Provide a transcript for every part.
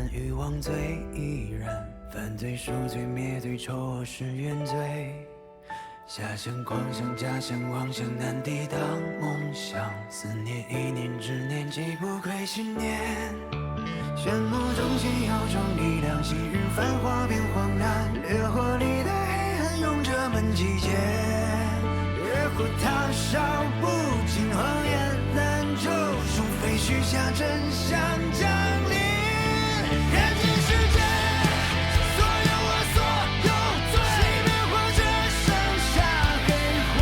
然，欲望最易燃，犯罪赎罪灭罪，丑恶是原罪。遐想狂想，假想妄想，难抵挡梦想。思念一念执念，既不愧信念。漩涡中心有种力量，昔日繁华变荒诞，烈火里的黑暗，用这门击剑。越过他烧不尽谎言，难救赎，非许下真相降临。人间世界，所有我所有罪，熄灭或者剩下黑灰。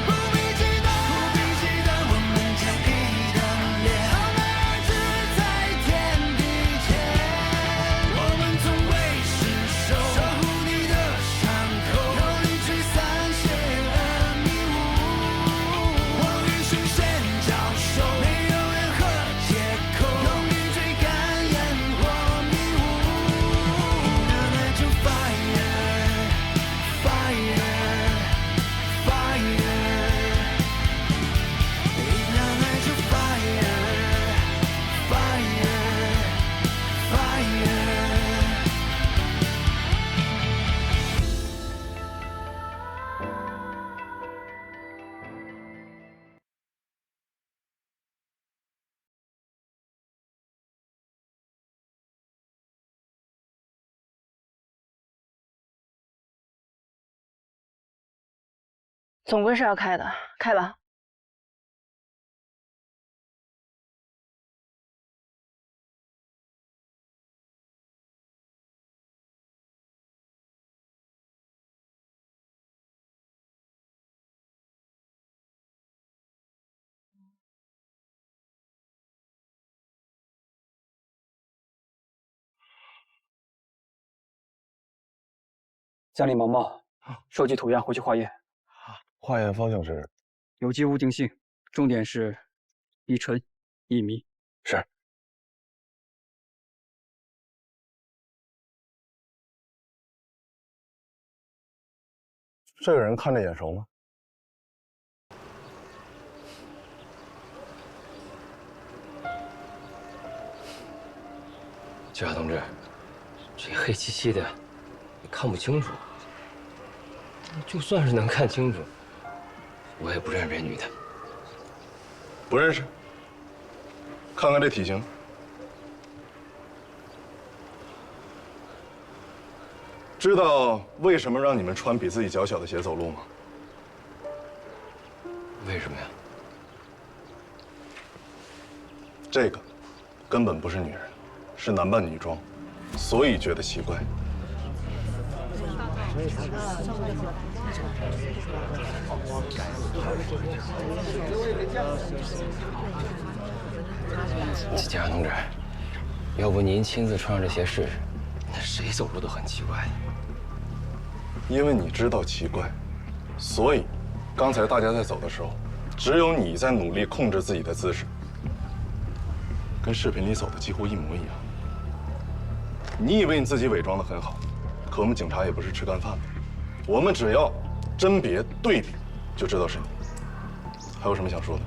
不必记得，我们坚毅的脸，傲慢而止在天地间。我们从未失手，守护你的伤口，用力驱散邪恶迷雾。我与凶险交手，没有任何借口，用力追赶烟火迷雾。Ignite your fire, fire, fire. Ignite your fire, fire, fire. 总归是要开的，开吧。家里忙吗？收集图样回去化验。化验方向是？有机无定性，重点是一纯一迷。是。这个人看着眼熟吗？警察同志，这黑漆漆的，也看不清楚。就算是能看清楚，我也不认识这女的。不认识。看看这体型，知道为什么让你们穿比自己脚小的鞋走路吗？为什么呀？这个根本不是女人，是男扮女装，所以觉得奇怪。警察同志，要不您亲自穿上这鞋试试？那谁走路都很奇怪的。因为你知道奇怪，所以刚才大家在走的时候，只有你在努力控制自己的姿势，跟视频里走的几乎一模一样。你以为你自己伪装得很好，可我们警察也不是吃干饭的，我们只要甄别对比，就知道是你。还有什么想说的？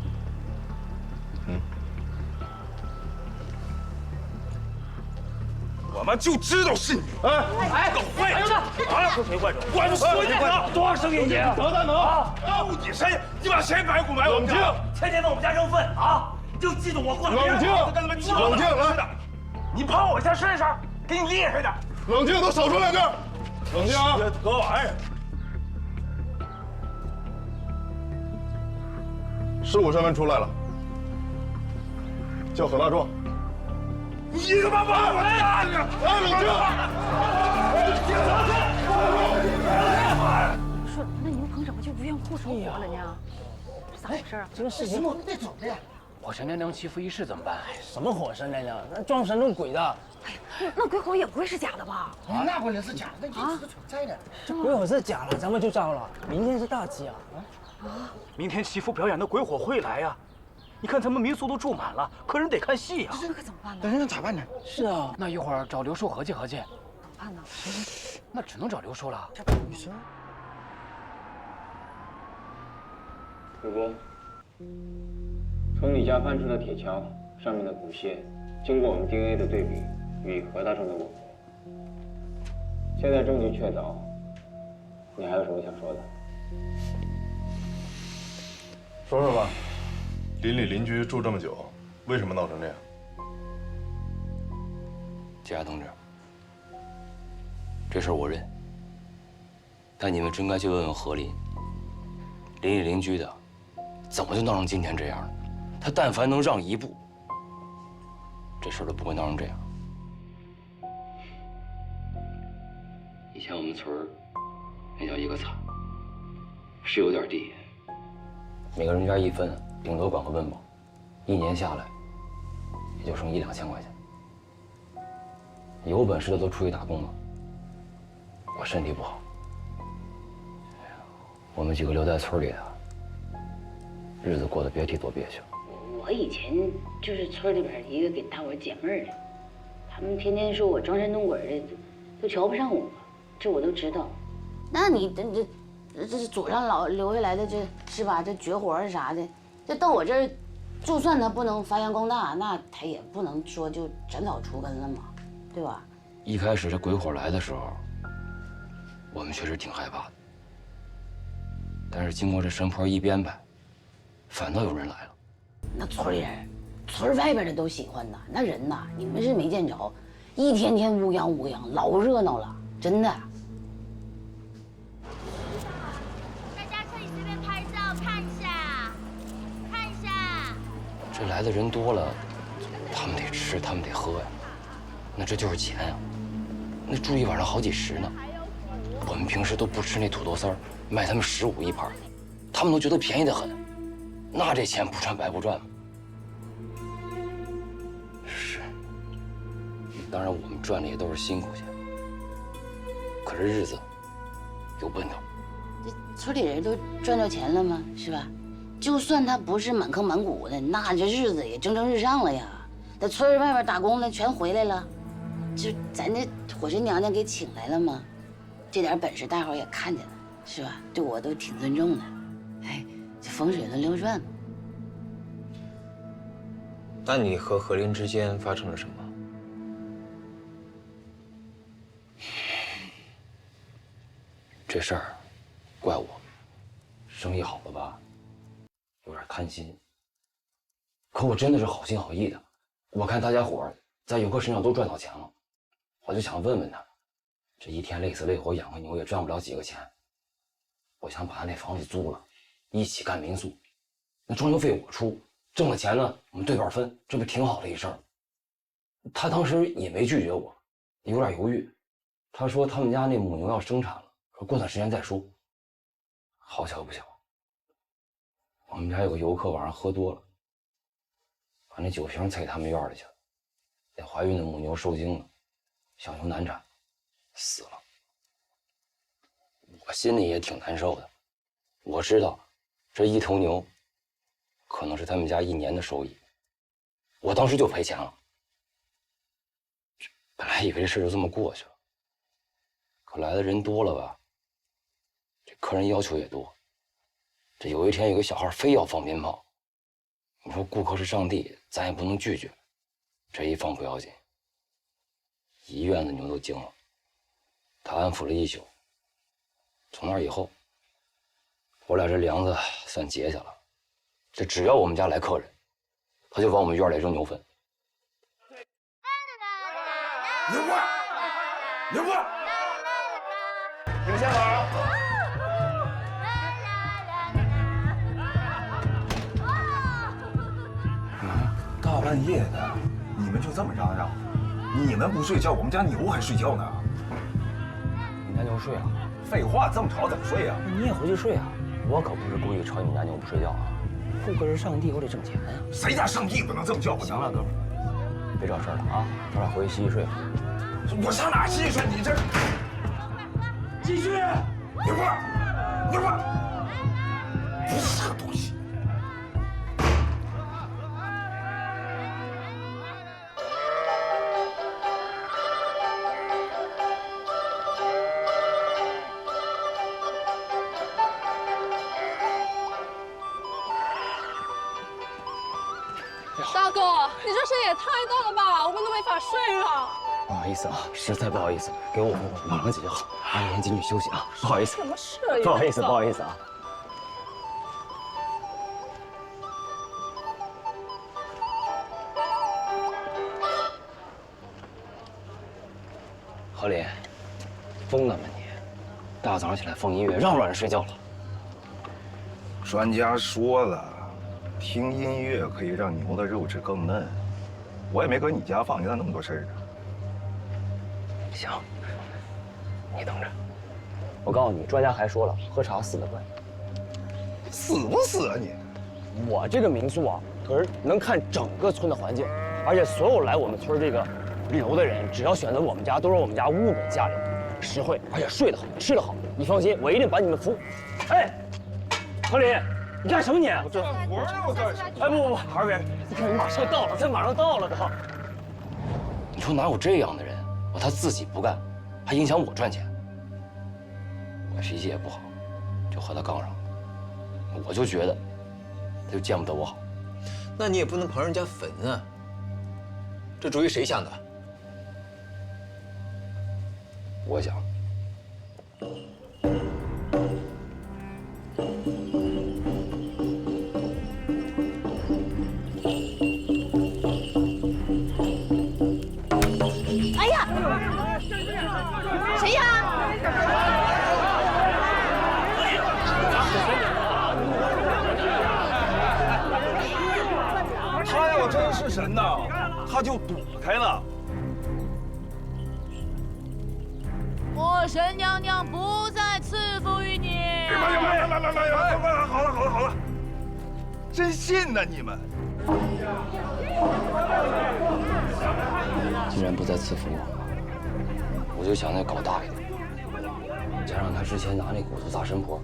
我们就知道是你！哎，狗坏人啊！说谁坏人？我还不说你呢！多少声音你？得能啊！都你谁？你把钱白买我们家，天天往我们家扔粪啊！就记住我过来。冷静！跟他们冷静！来，你碰我一下试试，给你厉害点！冷静！都少说两句。冷静啊！这玩意儿。事故身份出来了，叫何大壮。你他妈把我干了！冷静！说，那牛凭什么就不愿护送我了呢？这咋回事啊？这个事情我们得走的。火神娘娘祈福仪式怎么办？什么火神娘娘？那撞神弄鬼的。哎呀，那鬼火也不会是假的吧？那不能是假的，那一直存在的。这鬼火是假了，咱们就糟了。明天是大吉啊！明天祈福表演的鬼火会来呀！你看咱们民宿都住满了，客人得看戏呀。这可怎么办呢？那咋办呢？是啊，那一会儿找刘叔合计合计。怎么办呢？那只能找刘叔了。女生。主公，从你家翻出的铁锹上面的骨屑，经过我们 DNA 的对比，予以核大正的吻合。现在证据确凿，你还有什么想说的？说说吧，邻里邻居住这么久，为什么闹成这样？检察同志，这事儿我认，但你们真该去问问何林，邻里邻居的，怎么就闹成今天这样了？他但凡能让一步，这事儿都不会闹成这样。以前我们村儿那叫一个惨，是有点地，每个人家一分，顶多管个温饱，1年下来也就剩1、2千块钱。有本事的都出去打工了。我身体不好，我们几个留在村里的，日子过得别提多憋屈了。我以前就是村里边一个给大伙解闷儿的，他们天天说我装神弄鬼的，都瞧不上我，这我都知道。那你这是祖上老留下来的，这是吧？这绝活啥的，这到我这儿，就算他不能发扬光大，那他也不能说就斩草除根了嘛，对吧？一开始这鬼火来的时候，我们确实挺害怕的，但是经过这神婆一编排，反倒有人来了。那村里人，村外边的都喜欢呐，那人呐，你们是没见着，一天天乌泱乌泱，老热闹了，真的。大家可以随便拍照看一下，看一下。这来的人多了，他们得吃，他们得喝呀，那这就是钱呀，那住一晚上好几十呢。我们平时都不吃那土豆丝儿，卖他们15一盘，他们都觉得便宜得很，那这钱不赚白不赚吗？是，当然我们赚的也都是辛苦钱，可是日子有奔头。这村里人都赚着钱了吗？是吧？就算他不是满坑满谷的，那这日子也蒸蒸日上了呀。在村外边打工的全回来了，就咱这火神娘娘给请来了吗？这点本事大伙也看见了，是吧？对我都挺尊重的。哎，这风水轮流转嘛。那你和何林之间发生了什么？这事儿怪我，生意好了吧，有点贪心。可我真的是好心好意的，我看大家伙儿在游客身上都赚到钱了，我就想问问他，这一天累死累活养个牛也赚不了几个钱，我想把他那房子租了，一起干民宿，那装修费我出，挣了钱呢我们对半分，这不挺好的一事儿？他当时也没拒绝我，有点犹豫，他说他们家那母牛要生产了，说过段时间再说。好巧不巧，我们家有个游客晚上喝多了，把那酒瓶踩他们院里去了，那怀孕的母牛受惊了，小牛难产，死了。我心里也挺难受的，我知道这一头牛可能是他们家1年的收益，我当时就赔钱了。本来以为这事就这么过去了，可来的人多了吧，这客人要求也多。这有一天有个小孩非要放鞭炮，你说顾客是上帝，咱也不能拒绝。这一放不要紧，一院子牛都惊了。他安抚了一宿，从那以后，我俩这梁子算结下了。这只要我们家来客人，他就往我们院里扔牛粪。牛粪，牛粪，你们先玩啊！大半夜的，你们就这么嚷嚷？你们不睡觉，我们家牛还睡觉呢。你们家牛睡了？废话，这么吵怎么睡呀？你也回去睡啊！我可不是故意吵你们家牛不睡觉啊！顾客是上帝，我得挣钱啊！谁家上帝不能这么叫唤？行了，哥们儿，别找事儿了啊！咱俩回去洗洗睡吧。我上哪洗洗睡？你这继续！牛粪，牛粪，不是个东西。大哥，你这声音也太大了吧，我们都没法睡了。不好意思啊，实在不好意思，给我5分钟，马上解决好。你先进去休息啊，不好意思。什么事？不好意思，不好意思啊。何林，疯了吗你？大早上起来放音乐，让不让人睡觉了？专家说了，听音乐可以让牛的肉质更嫩。我也没搁你家放，你咋那么多事儿呢？行，你等着。我告诉你，专家还说了，喝茶死得快。死不死啊你？我这个民宿啊，可是能看整个村的环境，而且所有来我们村这个旅游的人，只要选择我们家，都是我们家物美价廉，实惠，而且睡得好，吃得好。你放心，我一定把你们服务。哎，何林，你干什么你？我这活呢，我干什么？哎不，二位，你看你马上到了，咱马上到了都。你说哪有这样的人？他自己不干，还影响我赚钱。我脾气也不好，就和他杠上了。我就觉得，他就见不得我好。那你也不能刨人家坟啊！这主意谁想的？我想。哎呀，谁呀？他要真是神呐，他就躲开了。我神娘娘不再赐福于你。妈呀！好了，真信呐你们！既然不再赐福我就想再搞大一点，加上他之前拿那骨头砸神婆，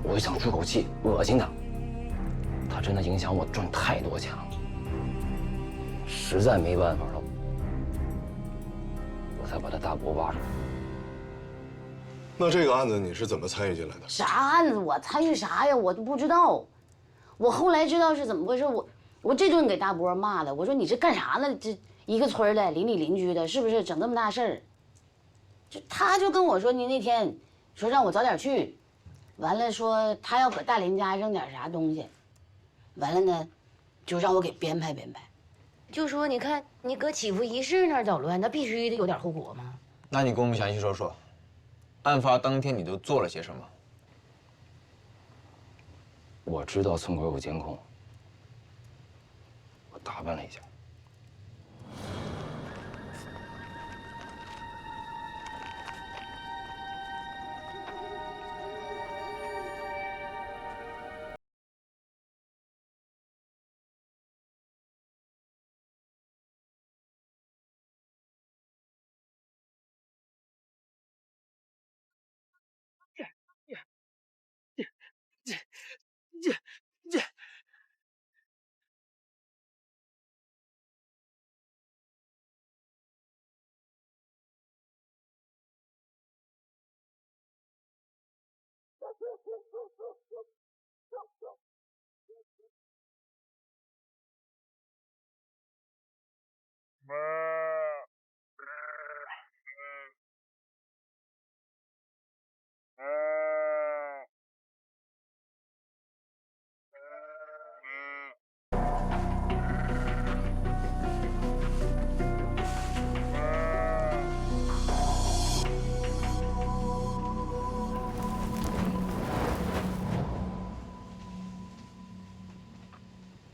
我就想出口气，恶心他。他真的影响我赚太多钱了，实在没办法了，我才把他大伯挖出来。那这个案子你是怎么参与进来的？啥案子？我参与啥呀？我都不知道。我后来知道是怎么回事，我这顿给大伯骂的。我说你这干啥呢？这一个村的邻里邻居的，是不是整这么大事儿？他就跟我说，你那天说让我早点去，完了说他要搁大林家扔点啥东西，完了呢，就让我给编排编排，就说你看你搁祈福仪式那儿捣乱，那必须得有点后果嘛。那你给我们详细说说，案发当天你都做了些什么？我知道村口有监控，我打扮了一下。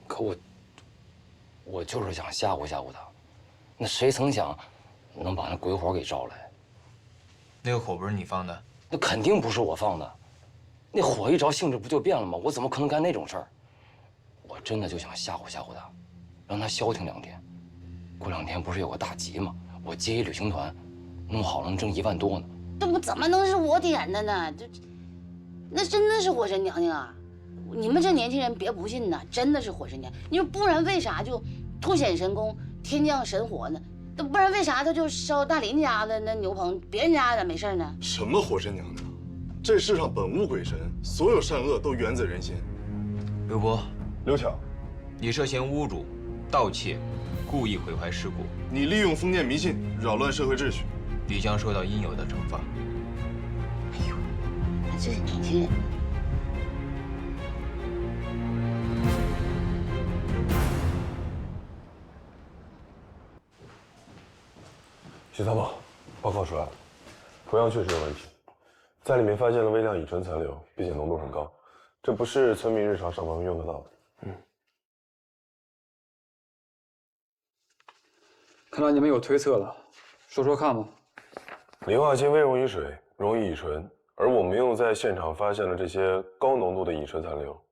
可我就是想吓唬吓唬他，那谁曾想能把那鬼火给招来？那个火不是你放的？那肯定不是我放的，那火一着性质不就变了吗？我怎么可能干那种事儿？我真的就想吓唬吓唬他，让他消停2天。过2天不是有个大集吗？我接一旅行团，弄好了能挣1万多呢。这不怎么能是我点的呢？那真的是火神娘娘啊！你们这年轻人别不信呐，真的是火神娘。你说不然为啥就凸显神功、天降神火呢？那不然为啥他就烧大林家的那牛棚，别人家咋没事呢？什么火神娘娘？这世上本无鬼神，所有善恶都源自人心。刘波，刘巧，你涉嫌侮辱、盗窃、故意毁坏尸骨，你利用封建迷信扰乱社会秩序，必将受到应有的惩罚。哎呦，那这是年轻人。许参谋，报告出来了，图样确实有问题，在里面发现了微量乙醇残留，并且浓度很高，这不是村民日常上班用得到的。看来你们有推测了，说说看吧。磷化氢微溶于水，溶于乙醇，而我们又在现场发现了这些高浓度的乙醇残留。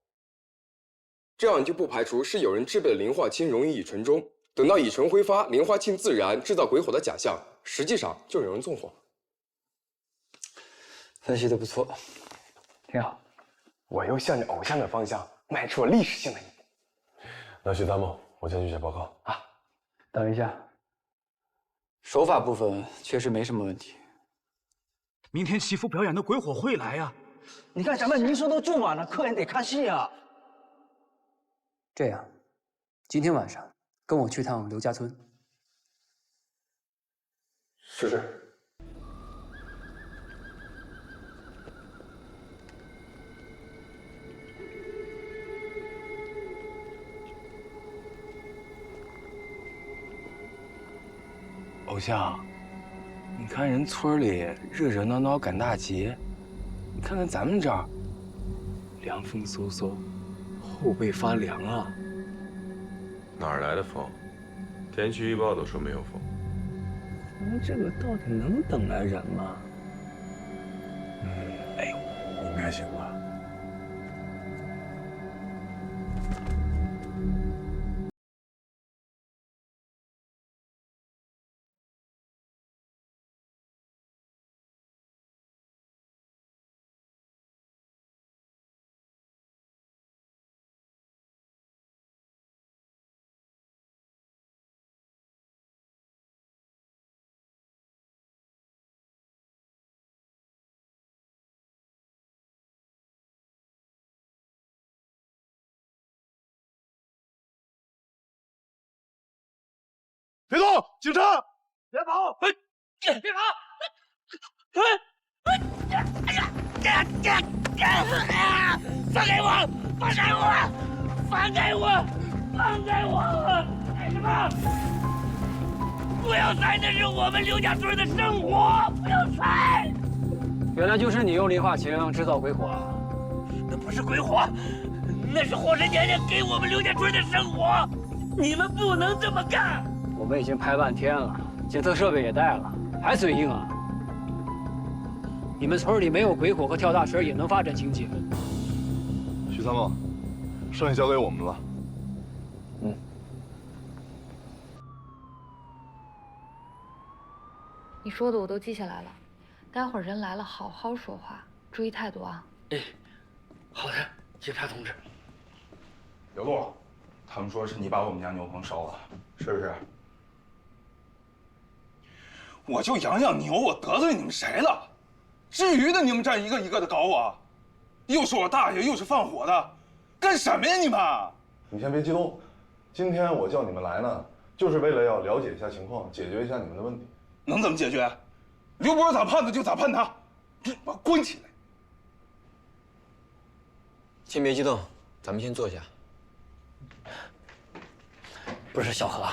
这样就不排除是有人制备了磷化氢溶于乙醇中，等到乙醇挥发，磷化氢自燃，制造鬼火的假象，实际上就是有人纵火。分析的不错，挺好。我又向着偶像的方向迈出了历史性的一步。那许参谋，我先去写报告啊。等一下，手法部分确实没什么问题。明天祈福表演的鬼火会来呀！你看咱们名声都住满了，客人得看戏啊。这样，今天晚上跟我去趟刘家村。是。偶像，你看人村里热热闹闹赶大节，你看看咱们这儿，凉风嗖嗖，后背发凉啊！哪儿来的风？天气预报都说没有风。咱们这个到底能等来人吗？哎，应该行吧。别动！警察！别跑！别跑！放开我！放开我！放开我！放开我！干什么？不要猜，那是我们刘家村的生活！不要猜！原来就是你用磷化氢制造鬼火。那不是鬼火，那是火神娘娘给我们刘家村的生活！你们不能这么干！我们已经拍半天了，检测设备也带了，还嘴硬啊？你们村里没有鬼火和跳大神也能发展经济？许参谋，剩下交给我们了。你说的我都记下来了，待会儿人来了好好说话，注意态度啊。哎，好的，警察同志。刘璐，他们说是你把我们家牛棚烧了，是不是？我就养养牛，我得罪你们谁了？至于的，你们这一个一个的搞我，又是我大爷，又是放火的，干什么呀你们？你先别激动，今天我叫你们来呢，就是为了要了解一下情况，解决一下你们的问题。能怎么解决？刘波咋判的就咋判他，给我关起来！先别激动，咱们先坐下。不是小何，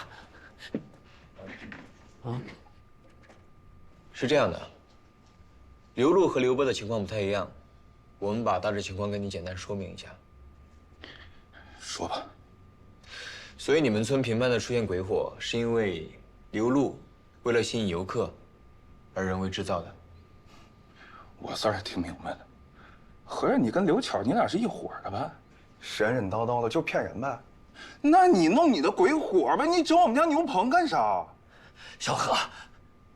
是这样的，刘璐和刘波的情况不太一样，我们把大致情况跟你简单说明一下。说吧。所以你们村频繁的出现鬼火，是因为刘璐为了吸引游客而人为制造的。我算是听明白了，合着你跟刘巧你俩是一伙的吧？神神叨叨的就骗人呗。那你弄你的鬼火呗，你整我们家牛棚干啥？小何，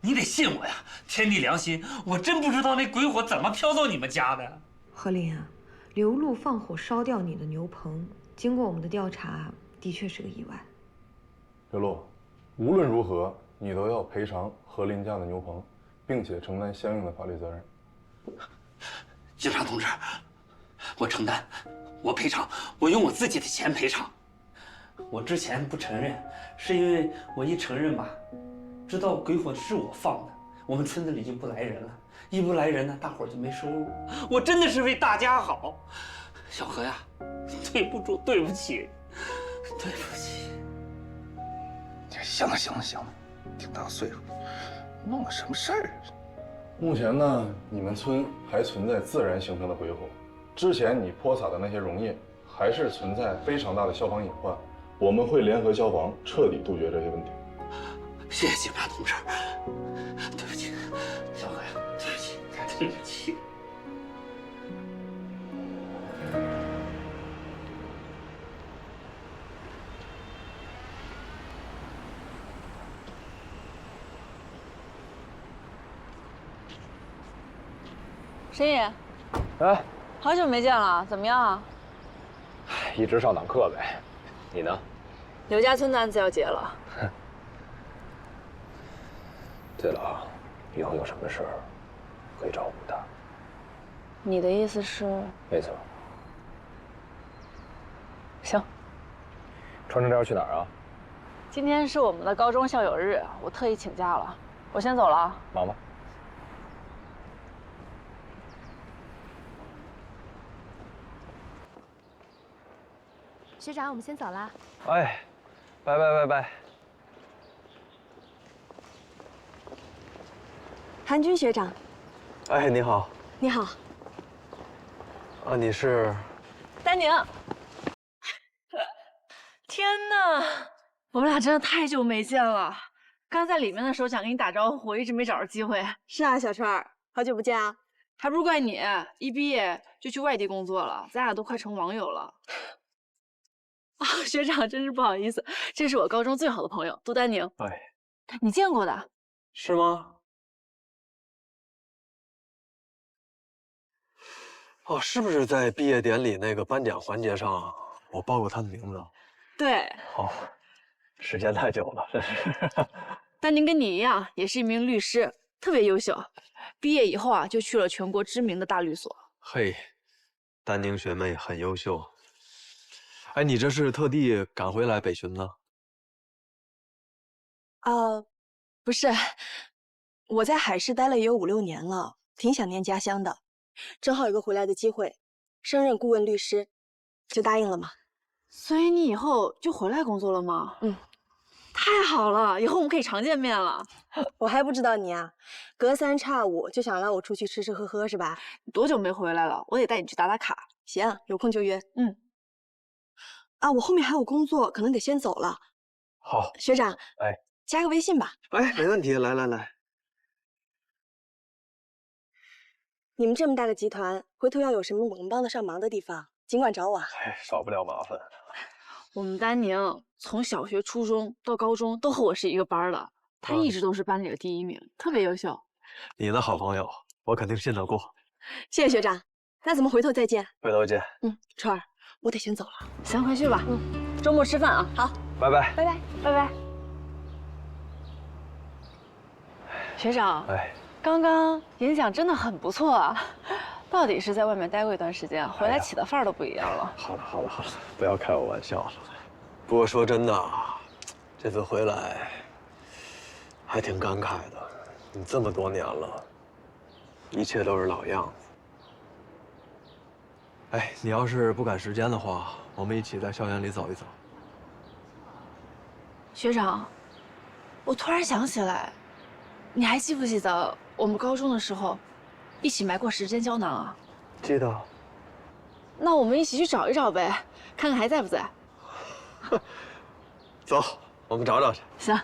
你得信我呀！天地良心，我真不知道那鬼火怎么飘到你们家的。何林啊，刘璐放火烧掉你的牛棚，经过我们的调查，的确是个意外。刘璐，无论如何，你都要赔偿何林家的牛棚，并且承担相应的法律责任。警察同志，我承担，我赔偿，我用我自己的钱赔偿。我之前不承认，是因为我一承认吧，知道鬼火是我放的，我们村子里就不来人了，一不来人呢，大伙儿就没收入。我真的是为大家好，小何呀，对不住，对不起，对不起。行了行了行了，挺大岁数，弄了什么事儿？目前呢，你们村还存在自然形成的鬼火，之前你泼洒的那些溶液，还是存在非常大的消防隐患。我们会联合消防彻底杜绝这些问题。谢谢警察同志，对不起，小何呀，对不起，对不起。申野，哎，好久没见了，怎么样啊？一直上党课呗。你呢？刘家村的案子要结了。对了，以后有什么事儿可以找我们的。你的意思是？没错。行。穿成这样去哪儿啊？今天是我们的高中校友日，我特意请假了。我先走了啊。忙吧。学长，我们先走了。哎，拜。韩军学长。哎，你好。你好。啊，你是？丹宁。天哪，我们俩真的太久没见了。刚在里面的时候想跟你打招呼，我一直没找着机会。是啊，小川儿，好久不见啊。还不是怪你，一毕业就去外地工作了，咱俩都快成网友了。啊，学长，真是不好意思，这是我高中最好的朋友杜丹宁。哎，你见过的？是吗？哦，是不是在毕业典礼那个颁奖环节上，我报过他的名字？对。哦，时间太久了，真是。丹宁跟你一样，也是一名律师，特别优秀。毕业以后啊，就去了全国知名的大律所。嘿，丹宁学妹很优秀。哎，你这是特地赶回来北巡呢？不是，我在海市待了也有5、6年了，挺想念家乡的。正好有个回来的机会，升任顾问律师，就答应了嘛。所以你以后就回来工作了吗？嗯，太好了，以后我们可以常见面了。我还不知道你啊，隔3差5就想拉我出去吃吃喝喝是吧？多久没回来了？我得带你去打打卡。行，有空就约。嗯。啊，我后面还有工作，可能得先走了。好，学长，哎，加个微信吧。哎，没问题，来。你们这么大个集团，回头要有什么我能帮得上忙的地方，尽管找我。哎，少不了麻烦。我们丹宁从小学、初中到高中都和我是一个班的，他一直都是班里的第1名，特别优秀。你的好朋友，我肯定信得过。谢谢学长，那咱们回头再见。回头见。川儿，我得先走了。先回去吧。周末吃饭啊。好，拜拜。拜拜。学长，哎，刚刚演讲真的很不错啊，到底是在外面待过一段时间，回来起的范儿都不一样了。好了，不要开我玩笑了。不过说真的啊，这次回来还挺感慨的。你这么多年了，一切都是老样子。哎，你要是不赶时间的话，我们一起在校园里走一走。学长，我突然想起来，你还记不记得我们高中的时候，一起埋过时间胶囊啊？记得。那我们一起去找一找呗，看看还在不在。走，我们找找去。行。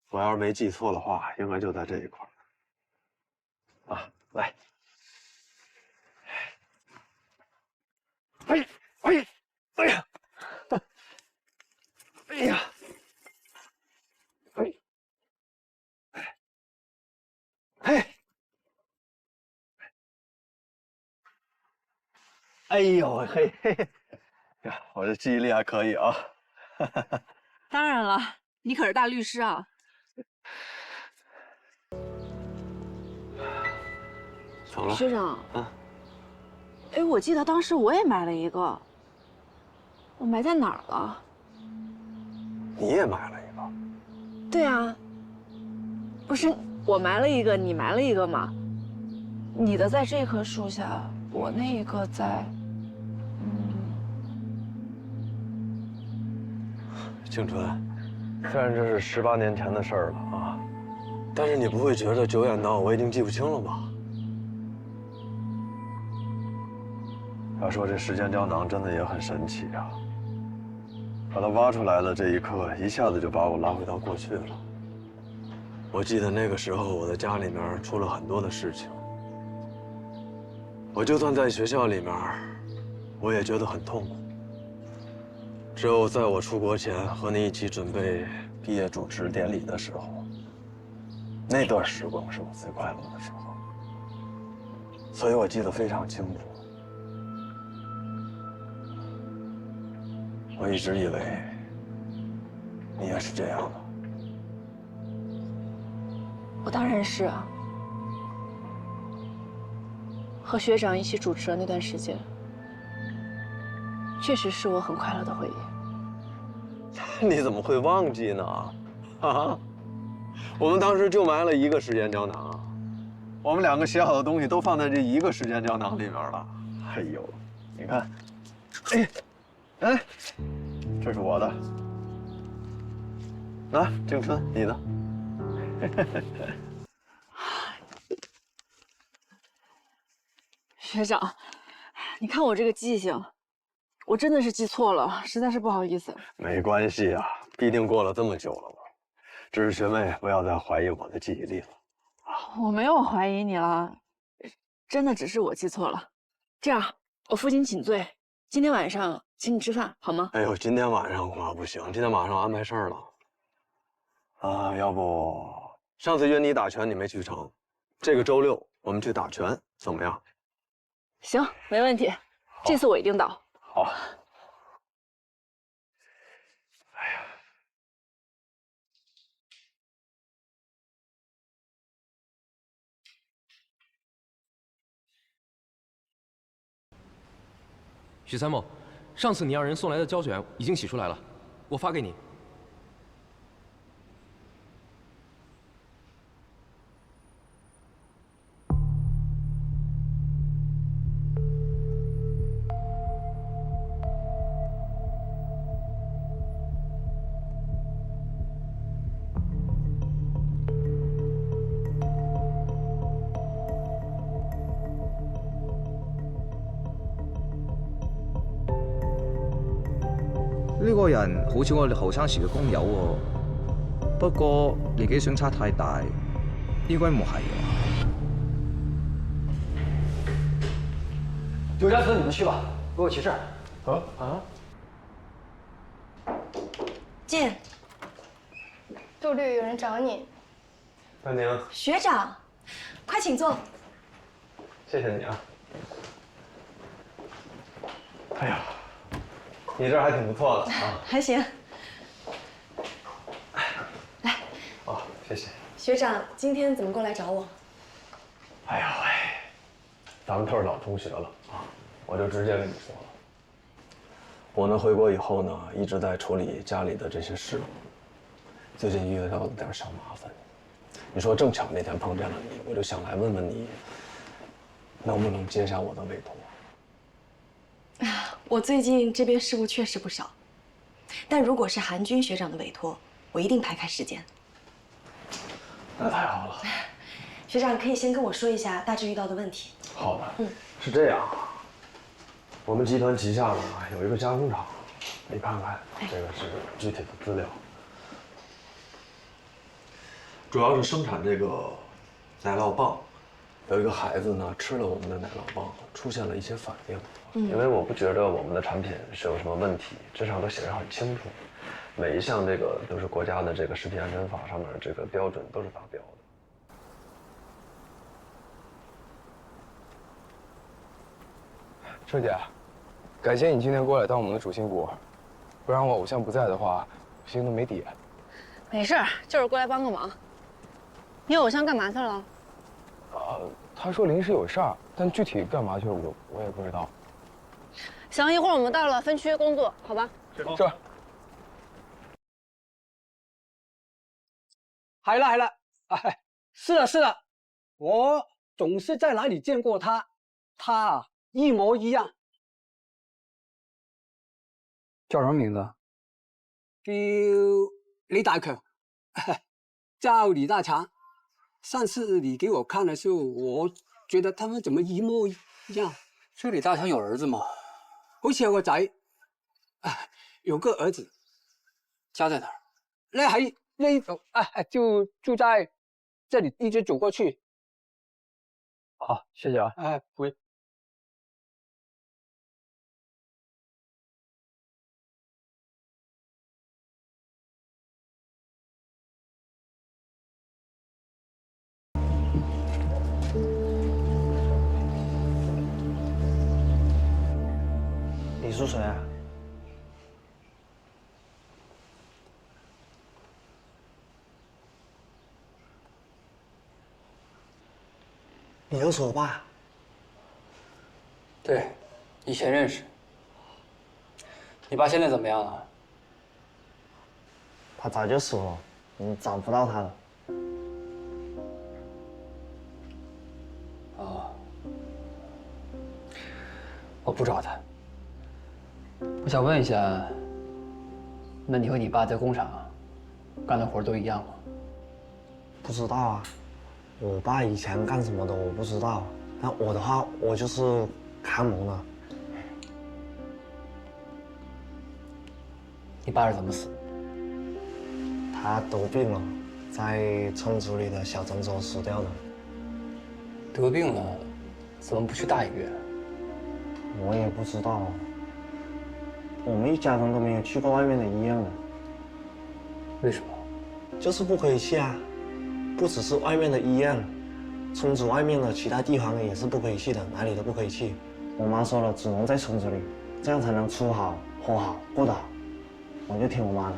我要是没记错的话，应该就在这一块儿。啊，来。哎呀！哎呀！哎呦嘿嘿，呀，我这记忆力还可以啊。当然了，你可是大律师啊。怎么了？学长，啊，哎，我记得当时我也埋了一个，我埋在哪儿了？你也埋了一个？对啊，不是我埋了一个，你埋了一个吗？你的在这棵树下，我那一个在……青春，虽然这是18年前的事儿了啊，但是你不会觉得久远到我已经记不清了吧？要说这时间胶囊真的也很神奇啊，把它挖出来的这一刻，一下子就把我拉回到过去了。我记得那个时候我在家里面出了很多的事情，我就算在学校里面，我也觉得很痛苦。只有在我出国前和你一起准备毕业主持典礼的时候，那段时光是我最快乐的时候，所以我记得非常清楚。我一直以为你也是这样的。我当然是啊，和学长一起主持的那段时间，确实是我很快乐的回忆。你怎么会忘记呢？啊，我们当时就埋了一个时间胶囊，我们2个写好的东西都放在这一个时间胶囊里面了。哎呦，你看，哎，这是我的，那静春你的。学长，你看我这个记性，我真的是记错了，实在是不好意思。没关系啊，毕竟过了这么久了嘛。只是学妹不要再怀疑我的记忆力了。我没有怀疑你了，真的只是我记错了。这样，我负荆请罪，今天晚上请你吃饭好吗？哎呦，今天晚上恐怕不行，今天马上安排事儿了。啊，要不上次约你打拳你没去成，这个周6我们去打拳怎么样？行，没问题，这次我一定到。好。许三木，上次你让人送来的胶卷已经洗出来了，我发给你。呢個人好似我哋後生時嘅工友喎，不過年紀相差太大，應該唔係喎。酒家村你們去吧，給我起事。进，杜律有人找你。丹宁，学长，快请坐。谢谢你啊。哎呀，你这还挺不错的啊。还行。来。哦，谢谢。学长今天怎么过来找我？哎呀喂，咱们都是老同学了啊，我就直接跟你说了。我呢回国以后呢，一直在处理家里的这些事务，最近遇到了点小麻烦。你说正巧那天碰见了你，我就想来问问你，能不能接下我的委托？我最近这边事务确实不少，但如果是韩军学长的委托，我一定排开时间。那太好了。学长可以先跟我说一下大致遇到的问题。好的，是这样，我们集团旗下呢有一个加工厂，你看看，这个是具体的资料，主要是生产这个奶酪棒。有一个孩子呢吃了我们的奶酪棒，出现了一些反应。因为我不觉得我们的产品是有什么问题，这上都写得很清楚，每一项这个都是国家的这个食品安全法上面这个标准都是达标的。车姐，感谢你今天过来当我们的主心骨，不然我偶像不在的话，我心都没底。没事，就是过来帮个忙。你偶像干嘛去了？他说临时有事儿，但具体干嘛去了我也不知道。行，一会儿我们到了分区工作，好吧？是。好了，哎，是的，我总是在哪里见过他，他啊一模一样。叫什么名字？叫李大强，叫李大强。上次你给我看的时候，我觉得他们怎么一模一样？这李大强有儿子吗？好似有個仔，有個兒子。家在哪儿？咧喺呢度，就住在这里，一直走过去。好，谢谢啊。不會。你是谁啊？你认识我爸？对，以前认识。你爸现在怎么样了？他早就死了，你找不到他了。哦，我不找他。我想问一下，那你和你爸在工厂干的活都一样吗？不知道啊，我爸以前干什么的我不知道，但我的话，我就是看门的。你爸是怎么死的？他得病了，在村子里的小诊所死掉的。得病了，怎么不去大医院？我也不知道，我们一家人都没有去过外面的医院的。为什么？就是不可以去啊！不只是外面的医院，村子外面的其他地方也是不可以去的，哪里都不可以去。我妈说了，只能在村子里，这样才能吃好、喝好、过得好。我就听我妈的。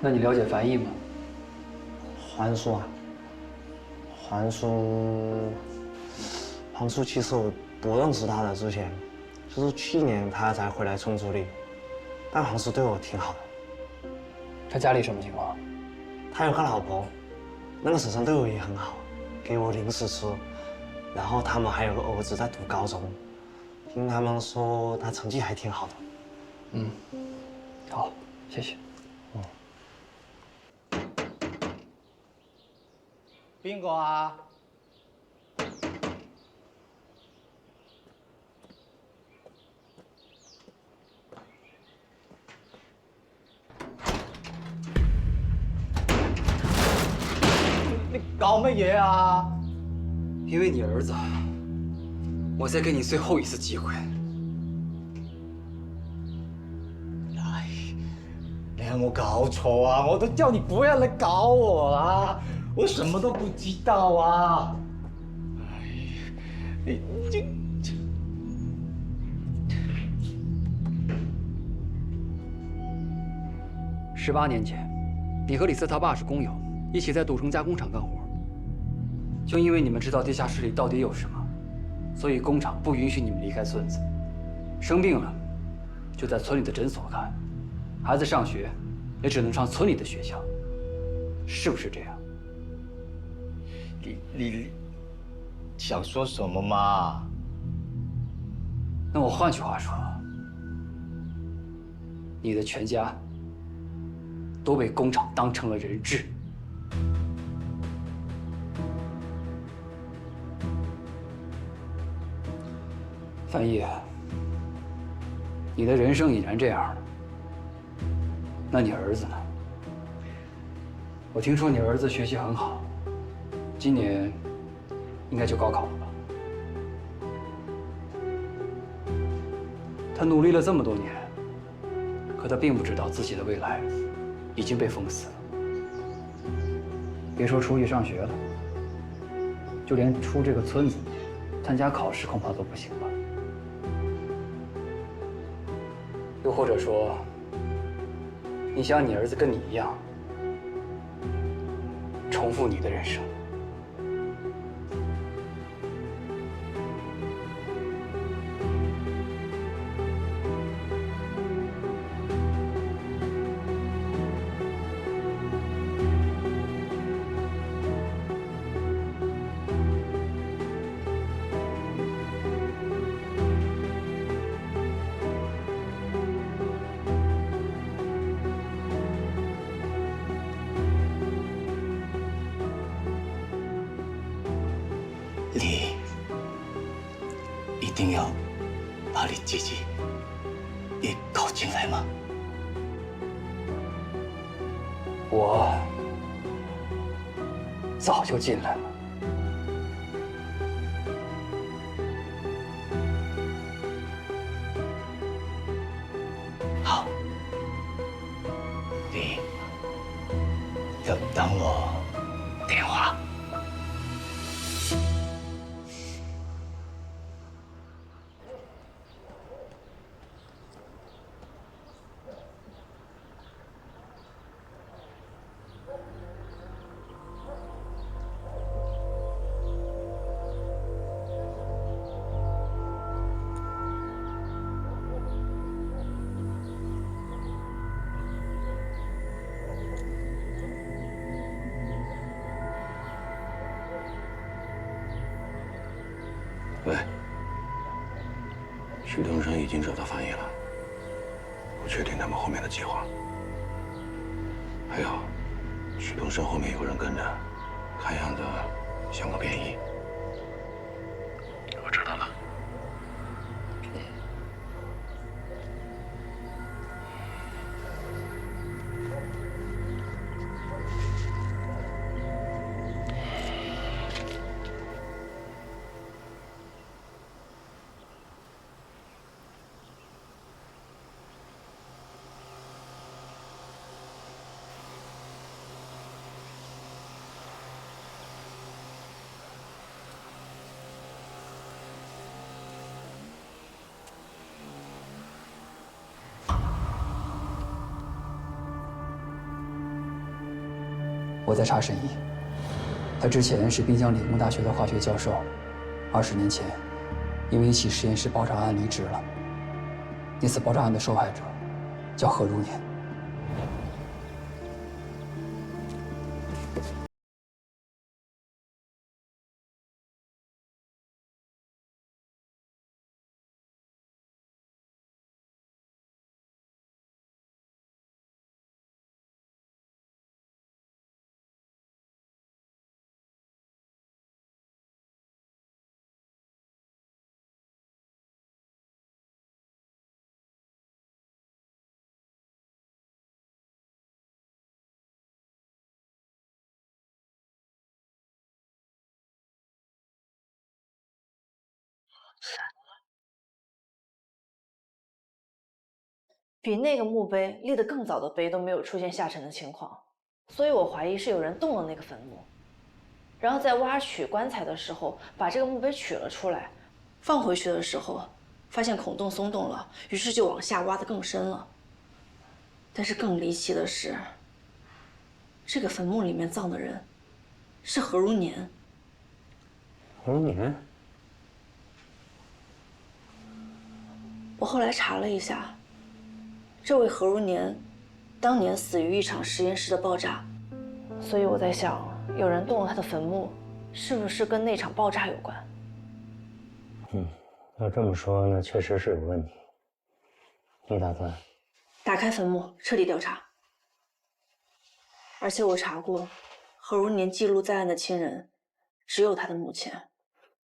那你了解樊毅吗？黄叔啊，黄叔其实我不认识他的，之前就是去年他才回来村子里，但黄叔对我挺好的。他家里什么情况？他有个老婆，那个婶婶对我也很好，给我零食吃，然后他们还有个儿子在读高中，听他们说他成绩还挺好的。嗯，好，谢谢。邊個啊？你搞乜嘢啊？因为你儿子，我再给你最后一次机会。你有冇搞錯啊？我都叫你不要來搞我啦！我什麼都不知道啊！你這18年前，你和李四他爸是工友，一起在赌城加工厂干活。就因为你们知道地下室里到底有什么，所以工厂不允许你们离开村子。生病了，就在村里的诊所看；孩子上学，也只能上村里的学校，是不是这样？你想說什麼嘛？那我換句話說，你的全家都被工廠當成了人質。范毅，你的人生已然這樣了，那你兒子呢？我聽說你兒子學習很好，今年應該就高考了吧？他努力了這麼多年，可他並不知道自己的未來已經被封死了。别说出去上学了，就连出这个村子，参加考试恐怕都不行吧？又或者说，你想你儿子跟你一样，重复你的人生？你一定要把你自己也搞进来吗？我早就进来了。好，你就等我电话。喂，徐东升已经找到翻译了，不确定他们后面的计划。还有，徐东升后面有人跟着，看样子像个便衣。我知道了。我在查沈毅，他之前是滨江理工大学的化学教授，20年前因为一起实验室爆炸案离职了。那次爆炸案的受害者叫何如年。比那个墓碑立得更早的碑都没有出现下沉的情况，所以我怀疑是有人动了那个坟墓，然后在挖取棺材的时候把这个墓碑取了出来，放回去的时候发现孔洞松动了，于是就往下挖得更深了。但是更离奇的是，这个坟墓里面葬的人是何如年。何如年？我后来查了一下，这位何如年当年死于一场实验室的爆炸，所以我在想，有人动了他的坟墓，是不是跟那场爆炸有关？要这么说，那确实是有问题。你打算？打开坟墓，彻底调查。而且我查过，何如年记录在案的亲人只有他的母亲，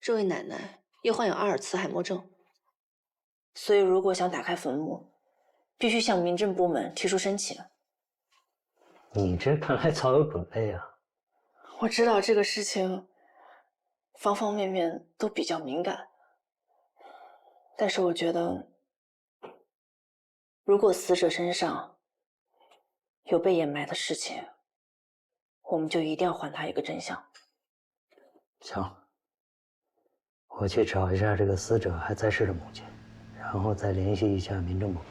这位奶奶又患有阿尔茨海默症，所以如果想打开坟墓，必须向民政部门提出申请。你这看来早有准备啊！我知道这个事情方方面面都比较敏感，但是我觉得，如果死者身上有被掩埋的事情，我们就一定要还他一个真相。行，我去找一下这个死者还在世的母亲，然后再联系一下民政部门。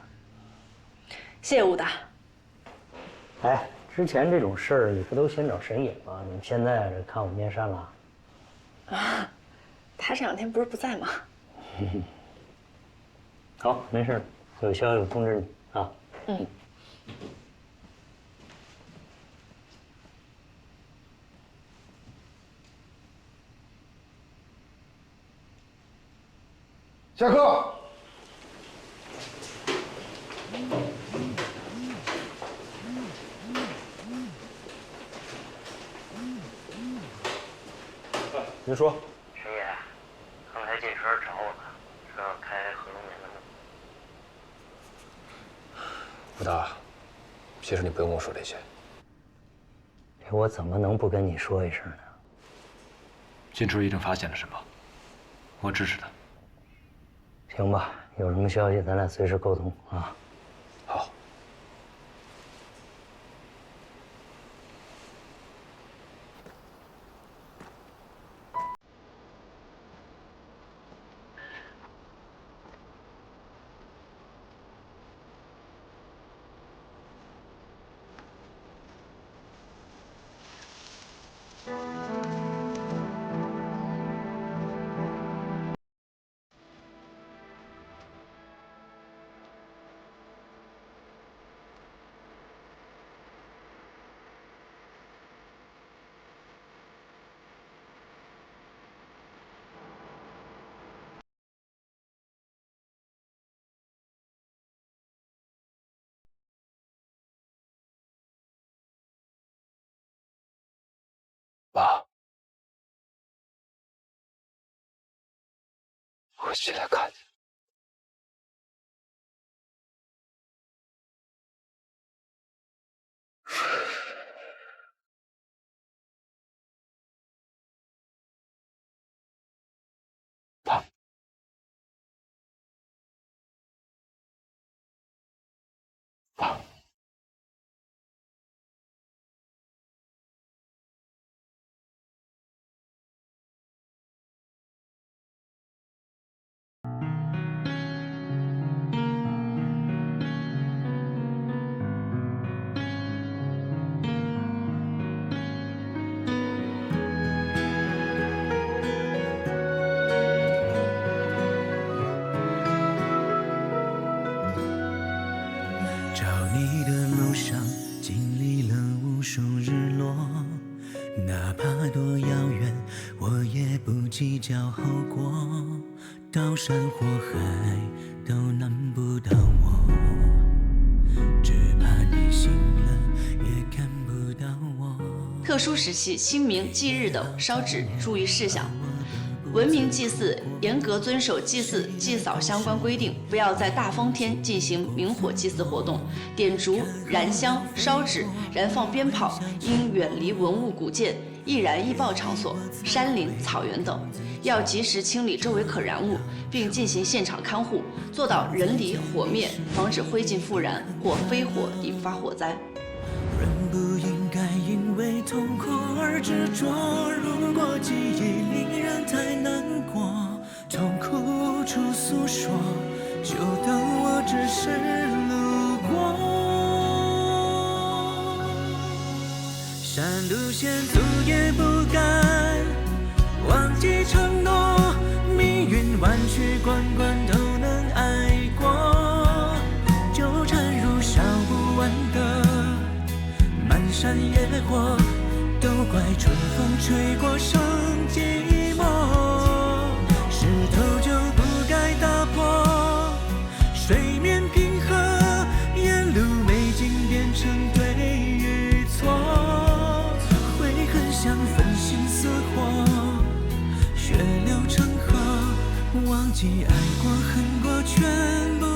谢谢武大。哎，之前这种事儿你不都先找沈野吗？你们现在这看我面善了？啊，他这2天不是不在吗？好，没事，有消息我通知你啊。嗯。下课。您说。沈野，刚才进车找我了，说要开合龙园的路。武大，其实你不用跟我说这些。我怎么能不跟你说一声呢？金春一定发现了什么，我支持他。行吧，有什么消息咱俩随时沟通啊。好。爸，我起来看你。爸，爸。找你的路上经历了无数日落，哪怕多遥远，我也不计较后果。刀山火海都难不倒我，只怕你醒了也看不到我。特殊时期清明祭日等烧纸注意事项：文明祭祀，严格遵守祭祀祭扫相关规定，不要在大风天进行明火祭祀活动。点烛、燃香、烧纸、燃放鞭炮应远离文物古建、易燃易爆场所、山林、草原等。要及时清理周围可燃物，并进行现场看护，做到人离火灭，防止灰烬复燃或飞火引发火灾。人不应该因为痛苦而执着，如果记忆令人太难过，痛苦处诉说，就当我只是路过。山路险阻也不敢忘记承诺，命运弯曲关关都能爱过，纠缠如烧不完的漫山野火，都怪春风吹过生寂寞。石头就不该打破，水面平和，沿路美景变成对与错，悔恨像焚心似火，血流成河，忘记爱过恨过全部